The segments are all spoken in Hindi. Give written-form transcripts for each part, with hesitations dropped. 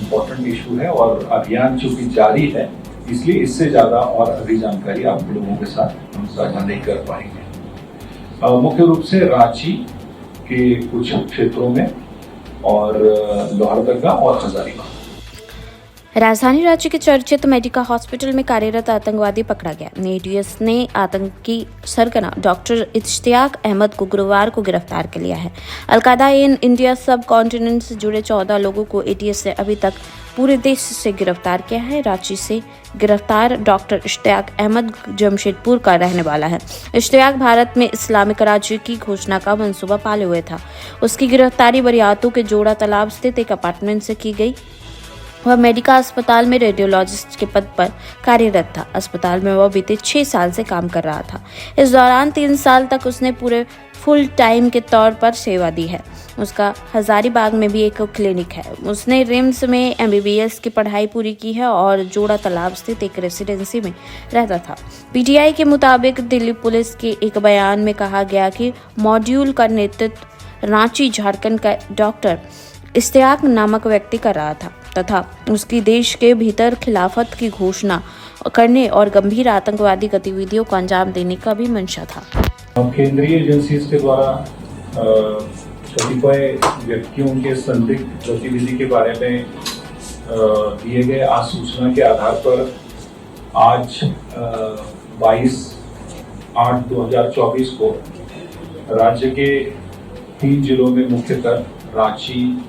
इम्पोर्टेंट इशू है और अभियान चूंकि जारी है, इसलिए इससे ज़्यादा और अधिक जानकारी आप लोगों के साथ हम साझा नहीं कर पाएंगे। मुख्य रूप से रांची के कुछ क्षेत्रों में और लोहरदगा और हजारीबाग। राजधानी रांची के चर्चित मेडिका हॉस्पिटल में कार्यरत आतंकवादी पकड़ा गया। एटीएस ने आतंकी सरगना डॉक्टर इश्तियाक अहमद को गुरुवार को गिरफ्तार कर लिया है। अलकायदा इन इंडिया सब कॉन्टिनेंट से जुड़े 14 लोगों को एटीएस ने अभी तक पूरे देश से गिरफ्तार किया है। रांची से गिरफ्तार डॉक्टर इश्तियाक अहमद जमशेदपुर का रहने वाला है। इश्तियाक भारत में इस्लामिक राज्य की घोषणा का मंसूबा पाले हुए था। उसकी गिरफ्तारी बरियातू के जोड़ा तालाब स्थित एक अपार्टमेंट से की गई। वह मेडिका अस्पताल में रेडियोलॉजिस्ट के पद पर कार्यरत था। अस्पताल में वह बीते 6 साल से काम कर रहा था। इस दौरान 3 साल तक उसने पूरे फुल टाइम के तौर पर सेवा दी है। उसका हजारीबाग में भी एक क्लिनिक है। उसने रिम्स में एमबीबीएस की पढ़ाई पूरी की है और जोड़ा तालाब स्थित एक रेसिडेंसी में रहता था। पीटीआई के मुताबिक दिल्ली पुलिस के एक बयान में कहा गया कि मॉड्यूल का नेतृत्व रांची झारखंड का डॉक्टर इश्तियाक नामक व्यक्ति कर रहा था तथा उसकी देश के भीतर खिलाफत की घोषणा करने और गंभीर आतंकवादी गतिविधियों को अंजाम देने का भी मंशा था। केंद्रीय एजेंसी के द्वारा कतिपय व्यक्तियों के संदिग्ध गतिविधि के बारे में दिए गए आसूचना के आधार पर आज 22/8/2024 को राज्य के 3 जिलों में मुख्यतः रांची,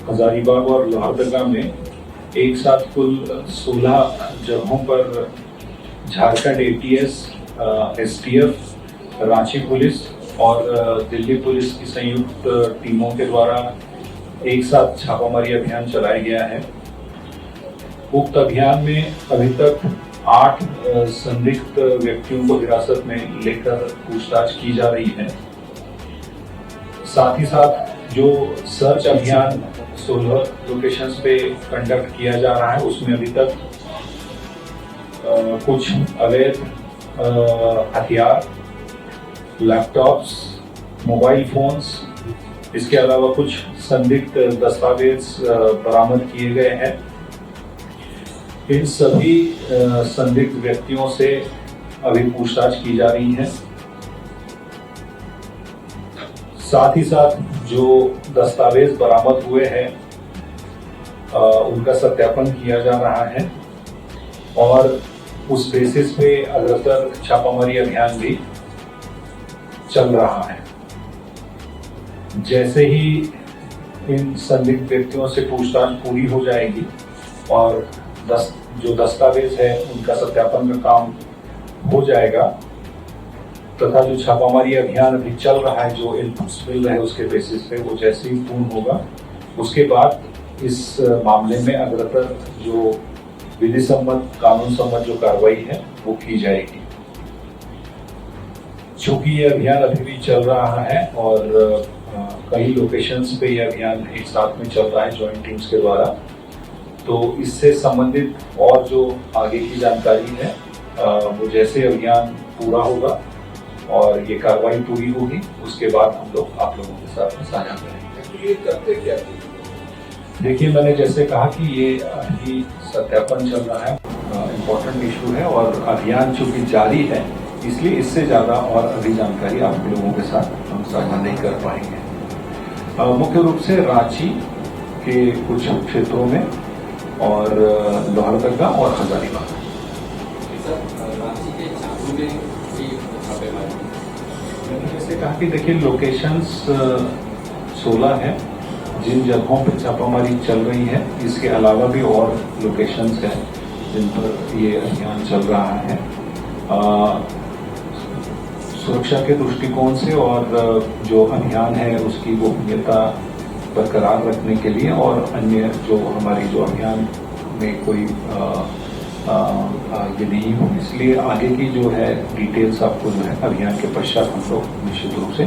हजारीबाग और लोहरदगा में एक साथ कुल 16 जगहों पर Jharkhand ATS, STF, Ranchi police और दिल्ली पुलिस की संयुक्त टीमों के द्वारा एक साथ छापामारी अभियान चलाया गया है। उक्त अभियान में अभी तक 8 संदिग्ध व्यक्तियों को हिरासत में लेकर पूछताछ की जा रही है। साथ ही साथ जो सर्च अभियान 16 लोकेशंस पे कंडक्ट किया जा रहा है, उसमें अभी तक कुछ अवैध हथियार, लैपटॉप्स, मोबाइल फोन्स, इसके अलावा कुछ संदिग्ध दस्तावेज बरामद किए गए हैं। इन सभी संदिग्ध व्यक्तियों से अभी पूछताछ की जा रही है। साथ ही साथ जो दस्तावेज बरामद हुए हैं उनका सत्यापन किया जा रहा है और उस बेसिस पे अग्रतर छापामारी अभियान भी चल रहा है। जैसे ही इन संदिग्ध व्यक्तियों से पूछताछ पूरी हो जाएगी और जो दस्तावेज है उनका सत्यापन का काम हो जाएगा तथा जो छापामारी अभियान अभी चल रहा है, जो इनपुट्स मिल रहे हैं उसके बेसिस पे वो जैसे ही पूर्ण होगा, उसके बाद इस मामले में अग्रतर जो विधि सम्मत, कानून सम्मत जो कार्रवाई है वो की जाएगी। चूंकि ये अभियान अभी भी चल रहा है और कई लोकेशंस पे ये अभियान एक साथ में चल रहा है जॉइंट टीम्स के द्वारा, तो इससे संबंधित और जो आगे की जानकारी है वो जैसे अभियान पूरा होगा और ये कार्रवाई पूरी होगी, उसके बाद हम लोग आप लोगों के साथ में साझा करेंगे। ये करते क्या? देखिए, मैंने जैसे कहा कि ये अभी सत्यापन चल रहा है, इम्पोर्टेंट इशू है और अभियान चूंकि जारी है, इसलिए इससे ज़्यादा और अधिक जानकारी आप लोगों के साथ हम साझा नहीं कर पाएंगे। मुख्य रूप से रांची के कुछ क्षेत्रों में और लोहरदगा और हजारीबाग। मैंने जैसे कहा कि देखिए, लोकेशंस 16 हैं जिन जगहों पर छापामारी चल रही है। इसके अलावा भी और लोकेशंस हैं जिन पर ये अभियान चल रहा है। सुरक्षा के दृष्टिकोण से और जो अभियान है उसकी गोपनीयता बरकरार रखने के लिए और अन्य जो हमारी जो अभियान में कोई ये नहीं हो, इसलिए आगे की जो है डिटेल्स आपको जो है अभियान के पश्चात हम लोग निश्चित रूप से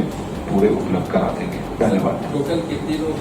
पूरे उपलब्ध करा देंगे। धन्यवाद। टोटल कितने लोग